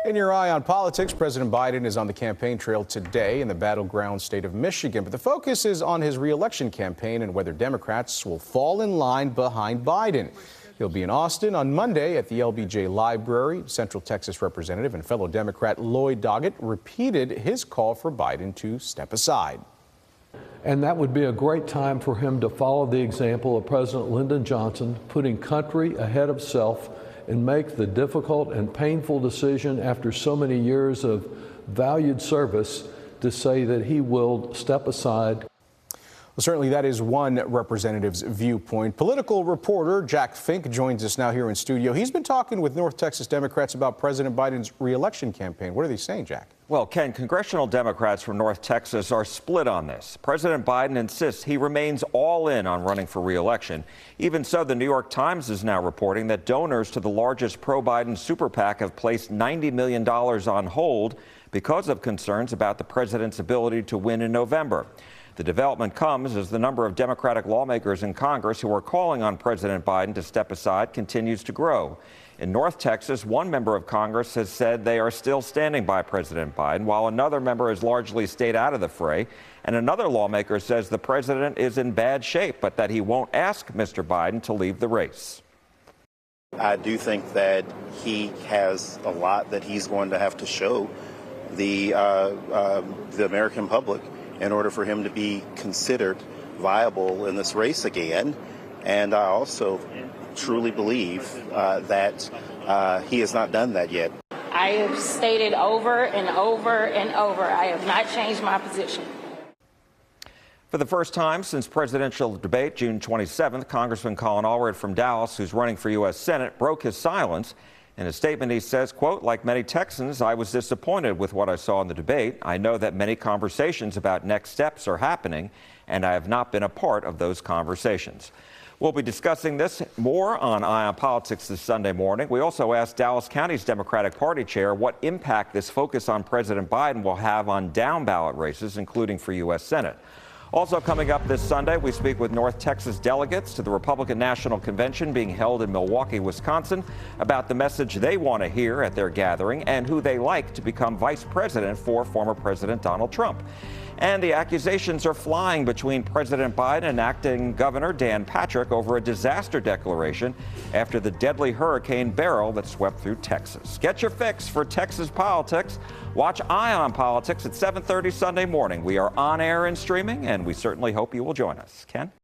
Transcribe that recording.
In your eye on politics, President Biden is on the campaign trail today in the battleground state of Michigan. But the focus is on his re-election campaign and whether Democrats will fall in line behind Biden. He'll be in Austin on Monday at the LBJ Library. Central Texas Representative and fellow Democrat Lloyd Doggett repeated his call for Biden to step aside. And that would be a great time for him to follow the example of President Lyndon Johnson, putting country ahead of self, and make the difficult and painful decision after so many years of valued service to say that he will step aside. Well, certainly that is one representative's viewpoint. Political reporter Jack Fink joins us now here in studio. He's been talking with North Texas Democrats about President Biden's re-election campaign. What are they saying, Jack? Well, Ken, congressional Democrats from North Texas are split on this. President Biden insists he remains all in on running for re-election. Even so, the New York Times is now reporting that donors to the largest pro-Biden super PAC have placed $90 million on hold because of concerns about the president's ability to win in November. The development comes as the number of Democratic lawmakers in Congress who are calling on President Biden to step aside continues to grow. In North Texas, one member of Congress has said they are still standing by President Biden, while another member has largely stayed out of the fray. And another lawmaker says the president is in bad shape, but that he won't ask Mr. Biden to leave the race. I do think that he has a lot that he's going to have to show the American public in order for him to be considered viable in this race again. And I also truly believe that he has not done that yet. I have stated over and over and over, I have not changed my position. For the first time since presidential debate June 27th, Congressman Colin Allred from Dallas, who's running for U.S. Senate, broke his silence. In a statement, he says, quote, "Like many Texans, I was disappointed with what I saw in the debate. I know that many conversations about next steps are happening, and I have not been a part of those conversations." We'll be discussing this more on Eye on Politics this Sunday morning. We also asked Dallas County's Democratic Party chair what impact this focus on President Biden will have on down-ballot races, including for U.S. Senate. Also coming up this Sunday, we speak with North Texas delegates to the Republican National Convention being held in Milwaukee, Wisconsin, about the message they want to hear at their gathering and who they like to become vice president for former President Donald Trump. And the accusations are flying between President Biden and acting Governor Dan Patrick over a disaster declaration after the deadly Hurricane Beryl that swept through Texas. Get your fix for Texas politics. Watch Eye on Politics at 7:30 Sunday morning. We are on air and streaming, and we certainly hope you will join us. Ken?